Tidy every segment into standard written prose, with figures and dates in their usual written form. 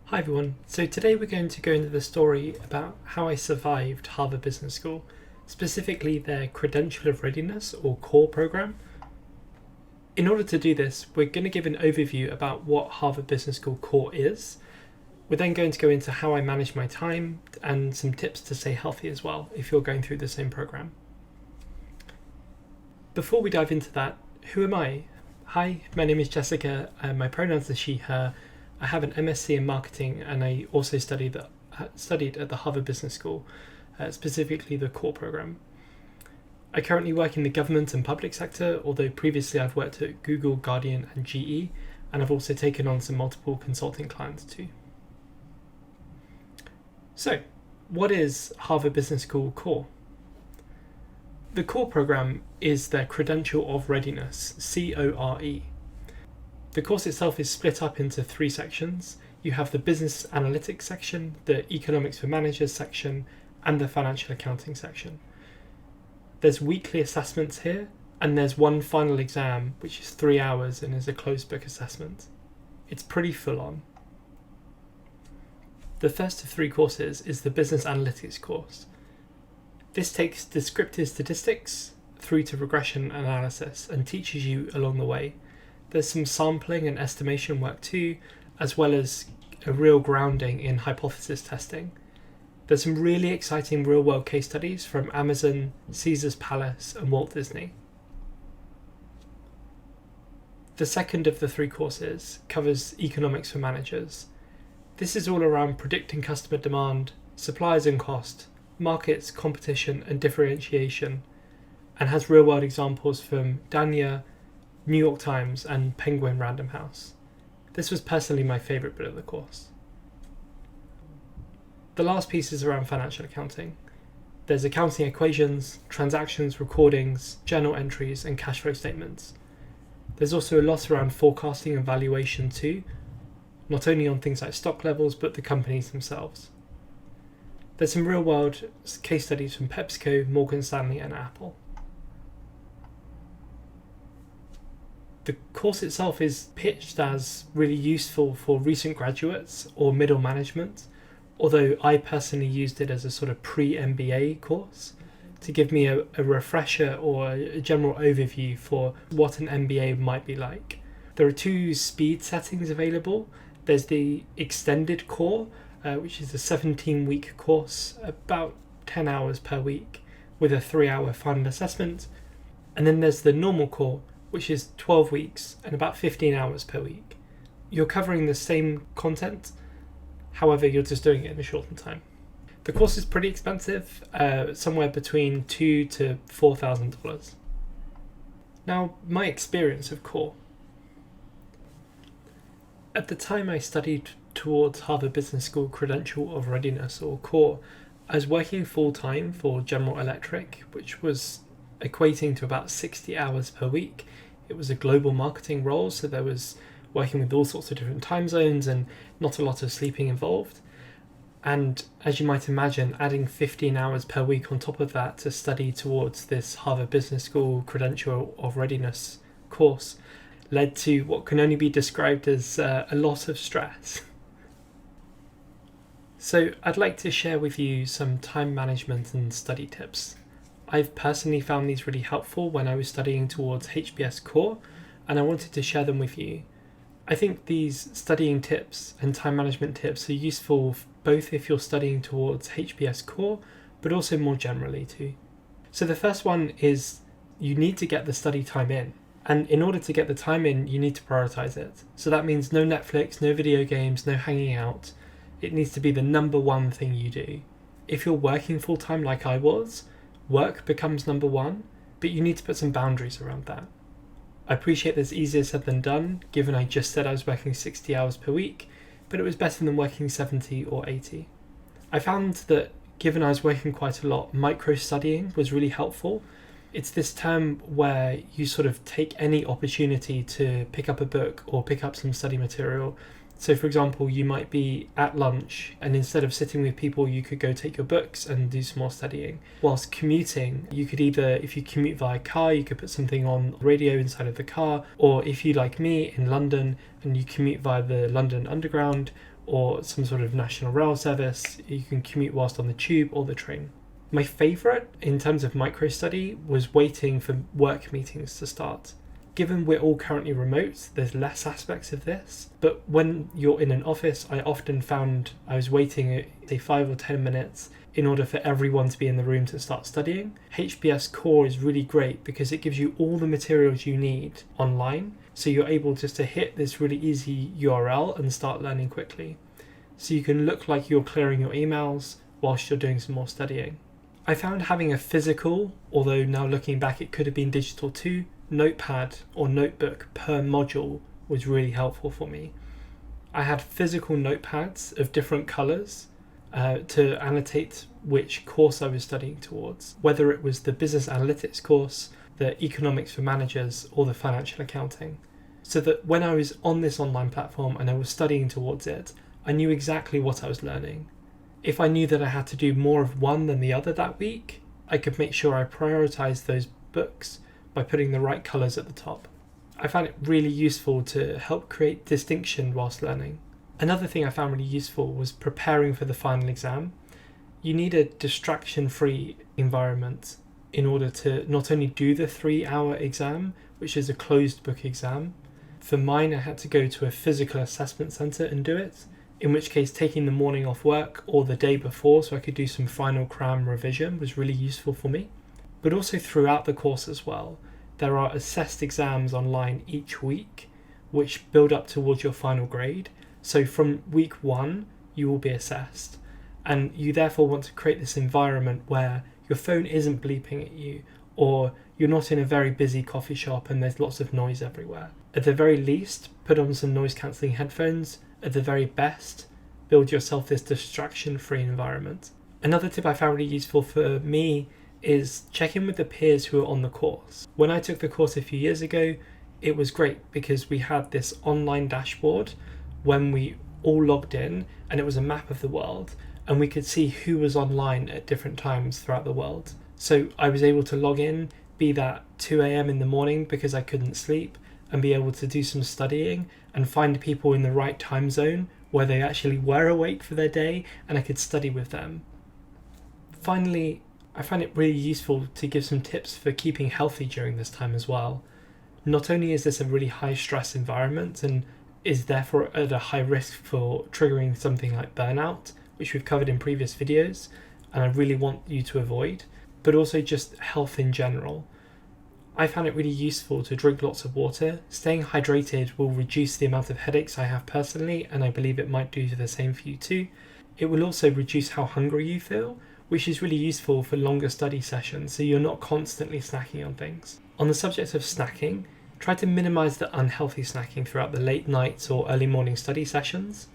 Hi everyone, so today we're going to go into the story about how I survived Harvard Business School, specifically their Credential of Readiness or CORE program. In order to do this, we're going to give an overview about what Harvard Business School CORE is. We're then going to go into how I manage my time and some tips to stay healthy as well if you're going through the same program. Before we dive into that, who am I? Hi, my name is Jessica, my pronouns are she, her. I have an MSc in marketing and I also studied at the Harvard Business School, specifically the CORE program. I currently work in the government and public sector, although previously I've worked at Google, Guardian and GE, and I've also taken on some multiple consulting clients too. So, what is Harvard Business School CORE? The CORE program is their Credential of Readiness, CORE. The course itself is split up into three sections. You have the business analytics section, the economics for managers section, and the financial accounting section. There's weekly assessments here, and there's one final exam, which is 3 hours and is a closed book assessment. It's pretty full on. The first of three courses is the business analytics course. This takes descriptive statistics through to regression analysis and teaches you along the way. There's some sampling and estimation work too, as well as a real grounding in hypothesis testing. There's some really exciting real-world case studies from Amazon, Caesar's Palace, and Walt Disney. The second of the three courses covers economics for managers. This is all around predicting customer demand, suppliers and cost, markets, competition, and differentiation, and has real-world examples from Dania, New York Times and Penguin Random House. This was personally my favourite bit of the course. The last piece is around financial accounting. There's accounting equations, transactions, recordings, journal entries and cash flow statements. There's also a lot around forecasting and valuation too, not only on things like stock levels but the companies themselves. There's some real world case studies from PepsiCo, Morgan Stanley and Apple. The course itself is pitched as really useful for recent graduates or middle management, although I personally used it as a sort of pre-MBA course to give me a refresher or a general overview for what an MBA might be like. There are two speed settings available. There's the extended core, which is a 17-week course, about 10 hours per week, with a 3-hour final assessment. And then there's the normal core, which is 12 weeks and about 15 hours per week. You're covering the same content, however you're just doing it in a shortened time. The course is pretty expensive, somewhere between $2,000 to $4,000. Now, my experience of CORE. At the time I studied towards Harvard Business School Credential of Readiness or CORE, I was working full-time for General Electric, which was equating to about 60 hours per week. It was a global marketing role, so there was working with all sorts of different time zones and not a lot of sleeping involved. And as you might imagine, adding 15 hours per week on top of that to study towards this Harvard Business School Credential of Readiness course led to what can only be described as a lot of stress. So I'd like to share with you some time management and study tips. I've personally found these really helpful when I was studying towards HBS CORE, and I wanted to share them with you. I think these studying tips and time management tips are useful both if you're studying towards HBS CORE, but also more generally too. So the first one is you need to get the study time in. And in order to get the time in, you need to prioritize it. So that means no Netflix, no video games, no hanging out. It needs to be the number one thing you do. If you're working full time like I was, work becomes number one, but you need to put some boundaries around that. I appreciate that's easier said than done, given I just said I was working 60 hours per week, but it was better than working 70 or 80. I found that given I was working quite a lot, micro-studying was really helpful. It's this term where you sort of take any opportunity to pick up a book or pick up some study material. So for example, you might be at lunch and instead of sitting with people, you could go take your books and do some more studying. Whilst commuting, you could either, if you commute via car, you could put something on radio inside of the car, or if you like me in London and you commute via the London Underground, or some sort of national rail service. You can commute whilst on the tube or the train. My favourite in terms of micro-study was waiting for work meetings to start. Given we're all currently remote, there's less aspects of this, but when you're in an office, I often found I was waiting say 5 or 10 minutes in order for everyone to be in the room to start studying. HBS Core is really great because it gives you all the materials you need online, so you're able just to hit this really easy URL and start learning quickly. So you can look like you're clearing your emails whilst you're doing some more studying. I found having a physical, although now looking back it could have been digital too, notepad or notebook per module was really helpful for me. I had physical notepads of different colours to annotate which course I was studying towards, whether it was the business analytics course, the economics for managers, or the financial accounting, so that when I was on this online platform and I was studying towards it, I knew exactly what I was learning. If I knew that I had to do more of one than the other that week, I could make sure I prioritised those books by putting the right colours at the top. I found it really useful to help create distinction whilst learning. Another thing I found really useful was preparing for the final exam. You need a distraction-free environment in order to not only do the 3-hour exam, which is a closed book exam. For mine, I had to go to a physical assessment centre and do it, in which case taking the morning off work or the day before so I could do some final cram revision was really useful for me. But also throughout the course as well, there are assessed exams online each week which build up towards your final grade. So from week 1 you will be assessed, and you therefore want to create this environment where your phone isn't bleeping at you, or you're not in a very busy coffee shop and there's lots of noise everywhere. At the very least, put on some noise cancelling headphones. At the very best, build yourself this distraction-free environment. Another tip I found really useful for me is check in with the peers who are on the course. When I took the course a few years ago, it was great because we had this online dashboard when we all logged in, and it was a map of the world, and we could see who was online at different times throughout the world. So I was able to log in, be that 2 a.m. in the morning because I couldn't sleep, and be able to do some studying and find people in the right time zone where they actually were awake for their day, and I could study with them. Finally, I find it really useful to give some tips for keeping healthy during this time as well. Not only is this a really high stress environment and is therefore at a high risk for triggering something like burnout, which we've covered in previous videos, and I really want you to avoid, but also just health in general. I found it really useful to drink lots of water. Staying hydrated will reduce the amount of headaches I have personally, and I believe it might do the same for you too. It will also reduce how hungry you feel, which is really useful for longer study sessions, so you're not constantly snacking on things. On the subject of snacking, try to minimise the unhealthy snacking throughout the late nights or early morning study sessions.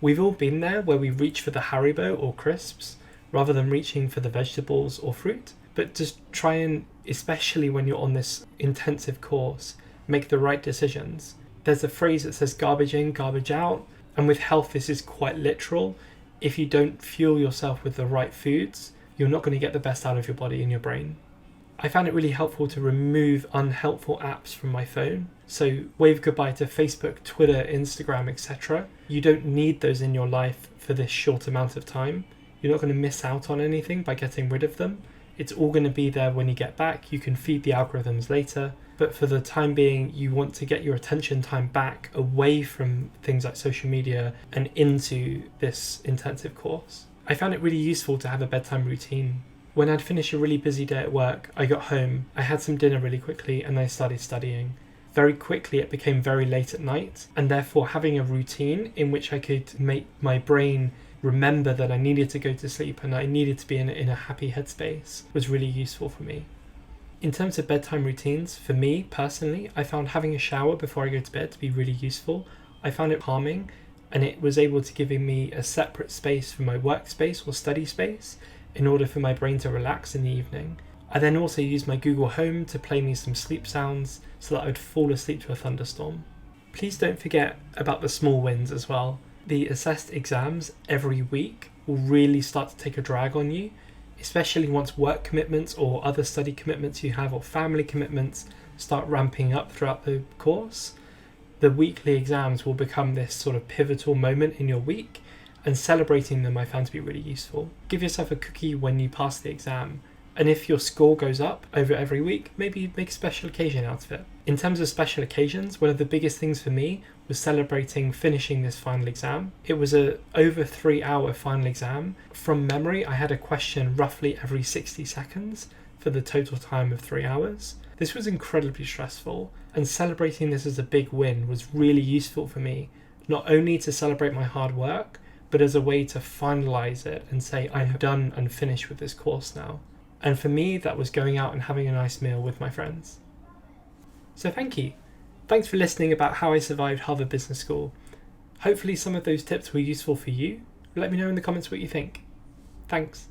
We've all been there where we reach for the Haribo or crisps rather than reaching for the vegetables or fruit, but just try and, especially when you're on this intensive course, make the right decisions. There's a phrase that says garbage in, garbage out, and with health this is quite literal. If you don't fuel yourself with the right foods, you're not going to get the best out of your body and your brain. I found it really helpful to remove unhelpful apps from my phone. So wave goodbye to Facebook, Twitter, Instagram, etc. You don't need those in your life for this short amount of time. You're not going to miss out on anything by getting rid of them. It's all going to be there when you get back. You can feed the algorithms later. But for the time being, you want to get your attention time back away from things like social media and into this intensive course. I found it really useful to have a bedtime routine. When I'd finished a really busy day at work, I got home, I had some dinner really quickly, and I started studying. Very quickly it became very late at night, and therefore having a routine in which I could make my brain remember that I needed to go to sleep and I needed to be in a happy headspace was really useful for me. In terms of bedtime routines, for me personally, I found having a shower before I go to bed to be really useful. I found it calming, and it was able to give me a separate space from my workspace or study space in order for my brain to relax in the evening. I then also used my Google Home to play me some sleep sounds so that I would fall asleep to a thunderstorm. Please don't forget about the small wins as well. The assessed exams every week will really start to take a drag on you, especially once work commitments or other study commitments you have or family commitments start ramping up throughout the course. The weekly exams will become this sort of pivotal moment in your week, and celebrating them I found to be really useful. Give yourself a cookie when you pass the exam, and if your score goes up over every week, maybe make a special occasion out of it. In terms of special occasions, one of the biggest things for me was celebrating finishing this final exam. It was a over 3-hour final exam. From memory, I had a question roughly every 60 seconds for the total time of 3 hours. This was incredibly stressful, and celebrating this as a big win was really useful for me, not only to celebrate my hard work, but as a way to finalize it and say, I'm done and finished with this course now. And for me, that was going out and having a nice meal with my friends. So thank you. Thanks for listening about how I survived Harvard Business School. Hopefully some of those tips were useful for you. Let me know in the comments what you think. Thanks.